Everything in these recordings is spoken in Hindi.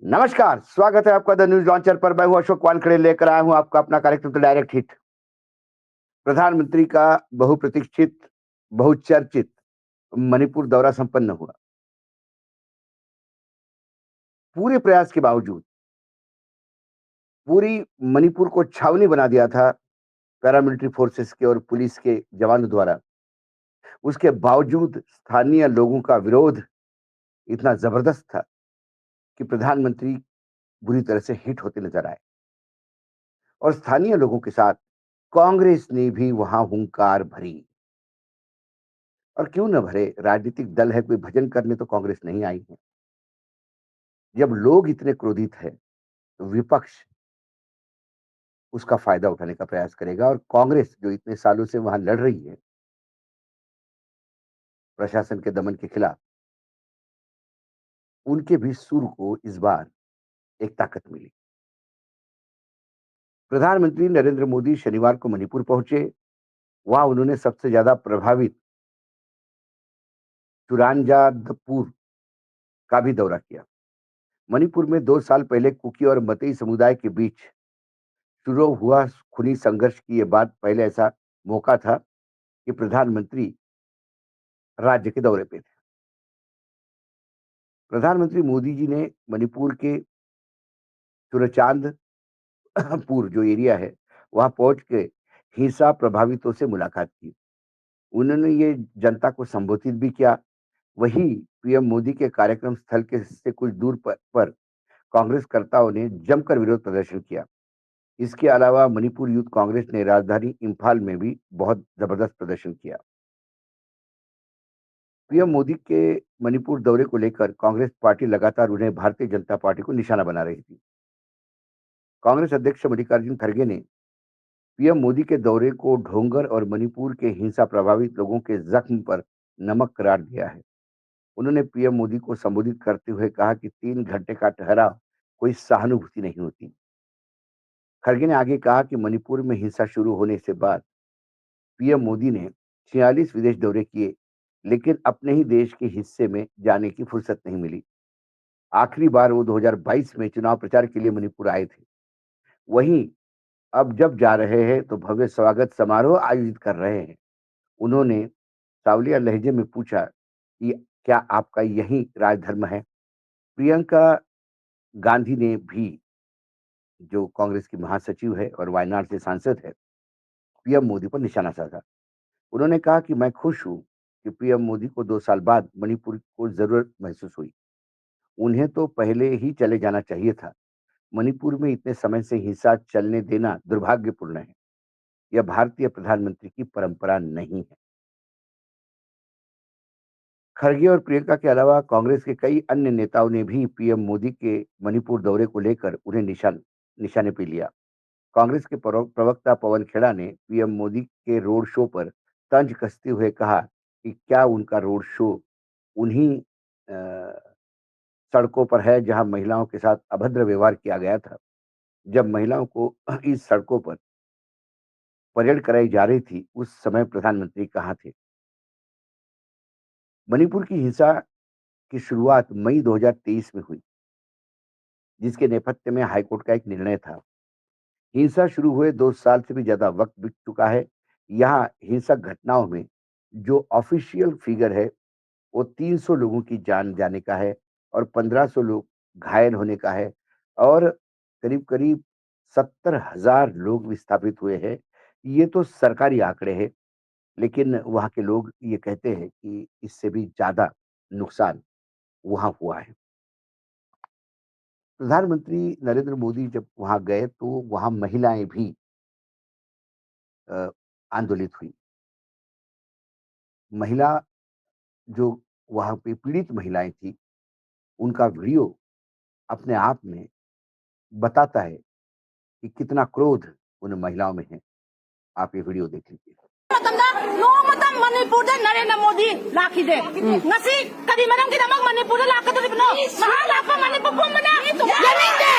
नमस्कार, स्वागत है आपका द न्यूज लॉन्चर पर। मैं हूं अशोक वानखेड़े, लेकर आया हूं आपका अपना कार्यक्रम द डायरेक्ट हिट। प्रधानमंत्री का बहुप्रतीक्षित, बहुचर्चित मणिपुर दौरा संपन्न हुआ। पूरे प्रयास के बावजूद पूरी मणिपुर को छावनी बना दिया था पैरामिलिट्री फोर्सेस के और पुलिस के जवानों द्वारा। उसके बावजूद स्थानीय लोगों का विरोध इतना जबरदस्त था कि प्रधानमंत्री बुरी तरह से हिट होते नजर आए और स्थानीय लोगों के साथ कांग्रेस ने भी वहां हुंकार भरी। और क्यों न भरे, राजनीतिक दल है, कोई भजन करने तो कांग्रेस नहीं आई है। जब लोग इतने क्रोधित हैं तो विपक्ष उसका फायदा उठाने का प्रयास करेगा और कांग्रेस जो इतने सालों से वहां लड़ रही है प्रशासन के दमन के खिलाफ, उनके भी सुर को इस बार एक ताकत मिली। प्रधानमंत्री नरेंद्र मोदी शनिवार को मणिपुर पहुंचे। वहां उन्होंने सबसे ज्यादा प्रभावित चुरांजादपुर का भी दौरा किया। मणिपुर में 2 साल पहले कुकी और मतई समुदाय के बीच शुरू हुआ खूनी संघर्ष की ये बात पहले ऐसा मौका था कि प्रधानमंत्री राज्य के दौरे पे थे। प्रधानमंत्री मोदी जी ने मणिपुर के चुरचांदपुर जो एरिया है वहां पहुंच के हिंसा प्रभावितों से मुलाकात की। उन्होंने ये जनता को संबोधित भी किया। वहीं पीएम मोदी के कार्यक्रम स्थल के से कुछ दूर पर कांग्रेसकर्ताओं ने जमकर विरोध प्रदर्शन किया। इसके अलावा मणिपुर यूथ कांग्रेस ने राजधानी इंफाल में भी बहुत जबरदस्त प्रदर्शन किया। पीएम मोदी के मणिपुर दौरे को लेकर कांग्रेस पार्टी लगातार उन्हें भारतीय जनता पार्टी को निशाना बना रही थी। कांग्रेस अध्यक्ष मल्लिकार्जुन खड़गे ने पीएम मोदी के दौरे को ढोंगर और मणिपुर के हिंसा प्रभावित लोगों के जख्म पर नमक करार दिया है। उन्होंने पीएम मोदी को संबोधित करते हुए कहा कि 3 घंटे का ठहराव कोई सहानुभूति नहीं होती। खड़गे ने आगे कहा कि मणिपुर में हिंसा शुरू होने से बाद पीएम मोदी ने 46 विदेश दौरे किए, लेकिन अपने ही देश के हिस्से में जाने की फुर्सत नहीं मिली। आखिरी बार वो 2022 में चुनाव प्रचार के लिए मणिपुर आए थे। वहीं अब जब जा रहे हैं तो भव्य स्वागत समारोह आयोजित कर रहे हैं। उन्होंने सावलिया लहजे में पूछा कि क्या आपका यही राजधर्म है? प्रियंका गांधी ने भी, जो कांग्रेस की महासचिव है और वायनाड से सांसद है, पीएम मोदी पर निशाना साधा। उन्होंने कहा कि मैं खुश हूं कि पीएम मोदी को 2 साल बाद मणिपुर को जरूरत महसूस हुई। उन्हें तो पहले ही चले जाना चाहिए था। मणिपुर में इतने समय से हिंसा चलने देना दुर्भाग्यपूर्ण है। यह भारतीय प्रधानमंत्री की परंपरा नहीं है। खड़गे और प्रियंका के अलावा कांग्रेस के कई अन्य नेताओं ने भी पीएम मोदी के मणिपुर दौरे को लेकर उन्हें निशाने पे लिया। कांग्रेस के प्रवक्ता पवन खेड़ा ने पीएम मोदी के रोड शो पर तंज कसते हुए कहा कि क्या उनका रोड शो उन्हीं सड़कों पर है जहां महिलाओं के साथ अभद्र व्यवहार किया गया था। जब महिलाओं को इस सड़कों पर परेड कराई जा रही थी, उस समय प्रधानमंत्री कहाँ थे? मणिपुर की हिंसा की शुरुआत मई 2023 में हुई, जिसके नेपथ्य में हाईकोर्ट का एक निर्णय था। हिंसा शुरू हुए 2 साल से भी ज्यादा वक्त बीत चुका है। यहाँ हिंसक घटनाओं में जो ऑफिशियल फिगर है वो 300 लोगों की जान जाने का है और 1500 लोग घायल होने का है और करीब करीब 70,000 लोग विस्थापित हुए हैं। ये तो सरकारी आंकड़े हैं, लेकिन वहाँ के लोग ये कहते हैं कि इससे भी ज्यादा नुकसान वहाँ हुआ है। प्रधानमंत्री नरेंद्र मोदी जब वहाँ गए तो वहाँ महिलाएं भी अ, आंदोलित हुई। महिला जो वहाँ पे पीड़ित महिलाएं थी, उनका वीडियो अपने आप में बताता है कि कितना क्रोध उन महिलाओं में है। आप ये वीडियो देख लीजिए। मणिपुर नरेंद्र मोदी लाखिदे कभी मरम की नमक मणिपुर लाखदोरिबनो महालापा मणिपुर पुमना यानिंगे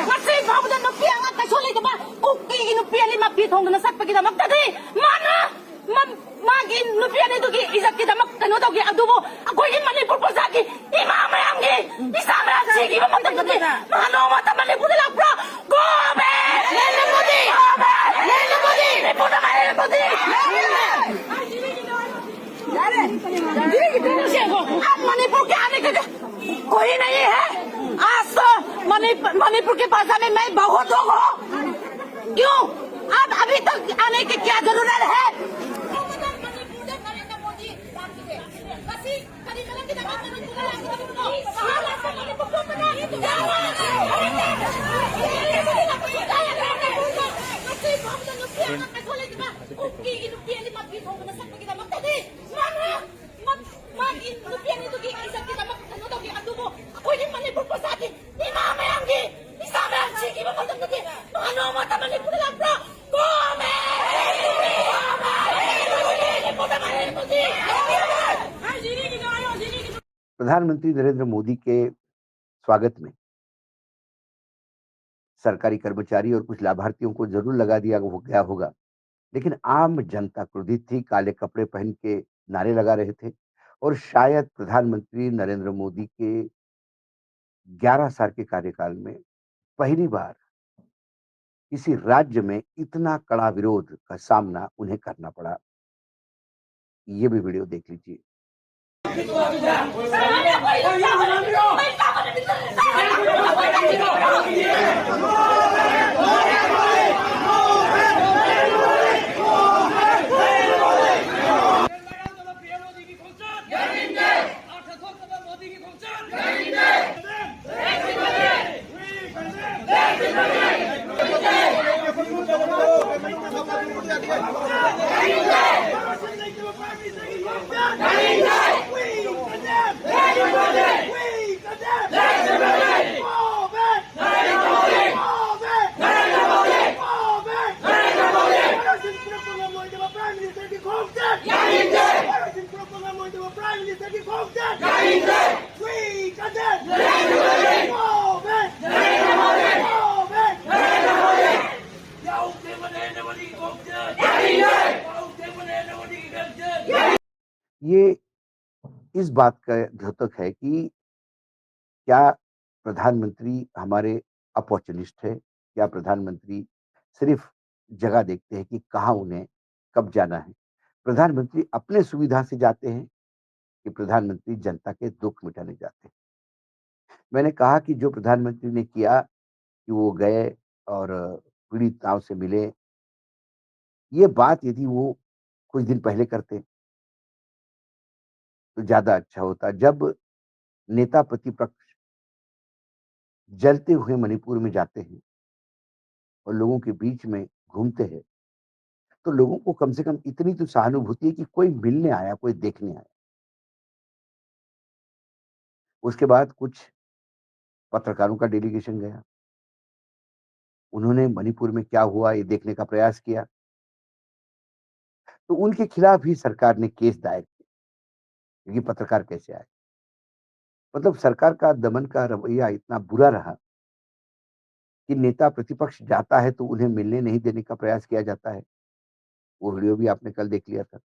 मसी भावदा नुपी अंगा कछोले दबा कुकी की नुपी अली मपी थोंगना सत्प की दमक तदे माना मागी नुपी अली दुकी इज्जत की दमक कनो दोगी अदुबो कोई मणिपुर प्रजा की Manumata Manipura Pro! Go back! Nobody! Nobody! Manipura Manipura! अब मणिपुर के आने का कोई नहीं है। आज तो मणिपुर के भाषा में मैं बहुत हूँ। क्यों? अब अभी तक आने की क्या जरूरत है? प्रधानमंत्री नरेंद्र मोदी के स्वागत में सरकारी कर्मचारी और कुछ लाभार्थियों को जरूर लगा दिया गया होगा, लेकिन आम जनता क्रोधित थी, काले कपड़े पहन के नारे लगा रहे थे और शायद प्रधानमंत्री नरेंद्र मोदी के 11 साल के कार्यकाल में पहली बार किसी राज्य में इतना कड़ा विरोध का सामना उन्हें करना पड़ा। ये भी वीडियो देख लीजिए। ये इस बात का द्योतक है कि क्या प्रधानमंत्री हमारे अपॉर्चुनिस्ट है? क्या प्रधानमंत्री सिर्फ जगह देखते हैं कि कहाँ उन्हें कब जाना है? प्रधानमंत्री अपने सुविधा से जाते हैं कि प्रधानमंत्री जनता के दुख मिटाने जाते हैं? मैंने कहा कि जो प्रधानमंत्री ने किया कि वो गए और पीड़िताओं से मिले, ये बात यदि वो कुछ दिन पहले करते तो ज़्यादा अच्छा होता। जब नेता प्रतिपक्ष जलते हुए मणिपुर में जाते हैं और लोगों के बीच में घूमते हैं, तो लोगों को कम से कम इतनी तो सहानुभूति है कि कोई मिलने आया, कोई देखने आया। उसके बाद कुछ पत्रकारों का डेलीगेशन गया। उन्होंने मणिपुर में क्या हुआ ये देखने का प्रयास किया। तो उनके खिलाफ ही सरकार ने केस दायर किया। ये पत्रकार कैसे आए? मतलब सरकार का दमन का रवैया इतना बुरा रहा कि नेता प्रतिपक्ष जाता है तो उन्हें मिलने नहीं देने का प्रयास किया जाता है। वो वीडियो भी आपने कल देख लिया था।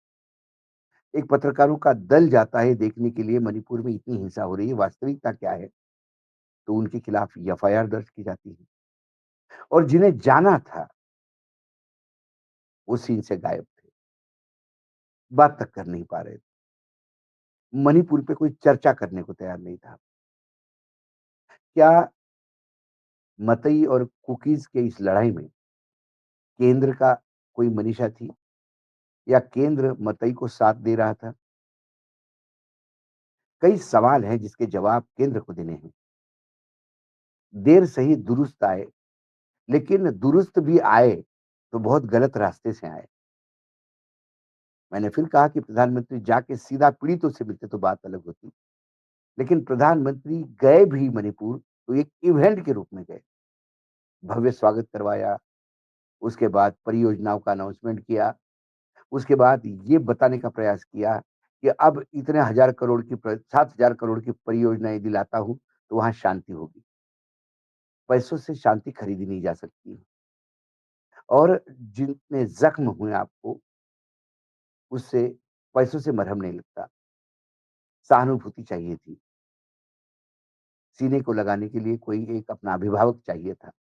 एक पत्रकारों का दल जाता है देखने के लिए मणिपुर में इतनी हिंसा हो रही है, वास्तविकता क्या है? तो उनके खिलाफ एफआईआर दर्ज की जाती है और जिन्हें जाना था, वो सीन से गायब थे। बात तक कर नहीं पा रहे थे। मणिपुर पे कोई चर्चा करने को तैयार नहीं था। क्या मतई और कुकीज़ के इस लड़ाई में केंद्र का कोई मनीषा थी या केंद्र मतई को साथ दे रहा था? कई सवाल हैं जिसके जवाब केंद्र को देने हैं। देर सही दुरुस्त आए, लेकिन दुरुस्त भी आए तो बहुत गलत रास्ते से आए। मैंने फिर कहा कि प्रधानमंत्री जाके सीधा पीड़ितों से मिलते तो बात अलग होती। लेकिन प्रधानमंत्री गए भी मणिपुर तो एक इवेंट के रूप में गए। भव्य स्वागत करवाया, उसके बाद परियोजनाओं का अनाउंसमेंट किया, उसके बाद ये बताने का प्रयास किया कि अब इतने हज़ार करोड़ की 7,000 करोड़ की परियोजनाएँ दिलाता हूँ, तो वहाँ शांति होगी। पैसों से शांति खरीदी नहीं जा सकती और जितने ज़ख्म हुए आपको, उससे पैसों से मरहम नहीं लगता। सहानुभूति चाहिए थी। सीने को लगाने के लिए कोई एक अपना अभिभावक चाहिए था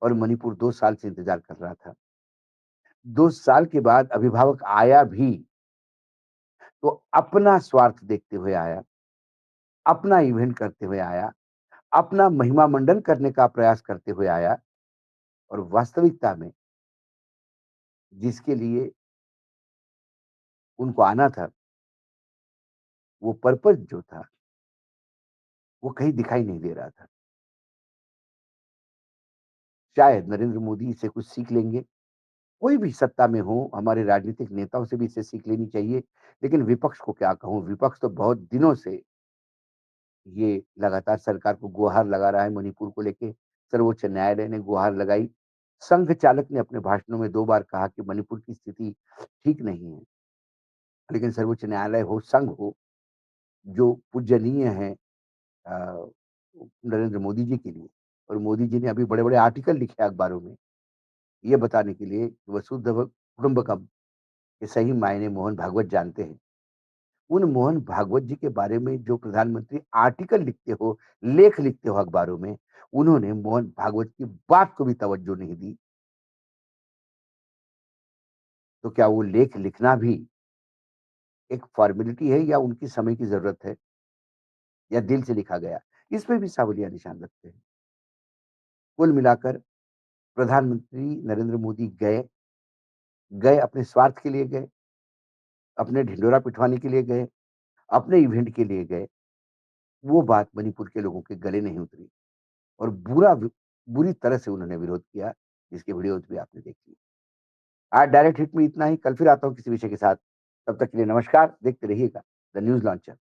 और मणिपुर 2 साल से इंतज़ार कर रहा था। 2 साल के बाद अभिभावक आया भी, तो अपना स्वार्थ देखते हुए आया, अपना इवेंट करते हुए आया, अपना महिमा मंडन करने का प्रयास करते हुए आया और वास्तविकता में जिसके लिए उनको आना था, वो पर्पज़ जो था, वो कहीं दिखाई नहीं दे रहा था। शायद नरेंद्र मोदी इससे कुछ सीख लेंगे। कोई भी सत्ता में हो, हमारे राजनीतिक नेताओं से भी इससे सीख लेनी चाहिए। लेकिन विपक्ष को क्या कहूँ, विपक्ष तो बहुत दिनों से ये लगातार सरकार को गुहार लगा रहा है मणिपुर को लेके। सर्वोच्च न्यायालय ने गुहार लगाई। संघ चालक ने अपने भाषणों में 2 बार कहा कि मणिपुर की स्थिति ठीक नहीं है। लेकिन सर्वोच्च न्यायालय हो, संघ हो, जो पूजनीय है अ, नरेंद्र मोदी जी के लिए और मोदी जी ने अभी बड़े-बड़े आर्टिकल लिखे अखबारों में, ये बताने के लिए कि वसुधैव कुटुंबकम के सही मायने मोहन भागवत जानते हैं। उन मोहन भागवत जी के बारे में जो प्रधानमंत्री आर्टिकल लिखते हो, लेख लिखते हो अखबारों में, उन्होंने मोहन भागवत की बात को भी तवज्जो नहीं दी। तो क्या वो लेख लिखना भी एक फ़ॉर्मेलिटी है या उनकी समय की ज़रूरत है या दिल से लिखा गया? इस पे भी सावलिया निशान लगते हैं। कुल मिलाकर प्रधानमंत्री नरेंद्र मोदी गए, गए अपने स्वार्थ के लिए गए, अपने ढिंढोरा पिटवाने के लिए गए, अपने इवेंट के लिए गए। वो बात मणिपुर के लोगों के गले नहीं उतरी और बुरी तरह से उन्होंने विरोध किया, जिसके वीडियोज़ भी आपने देख ली। आज डायरेक्ट हिट में इतना ही, कल फिर आता हूँ किसी विषय के साथ। तब तक के लिए नमस्कार, देखते रहिएगा द न्यूज़ लॉन्चर।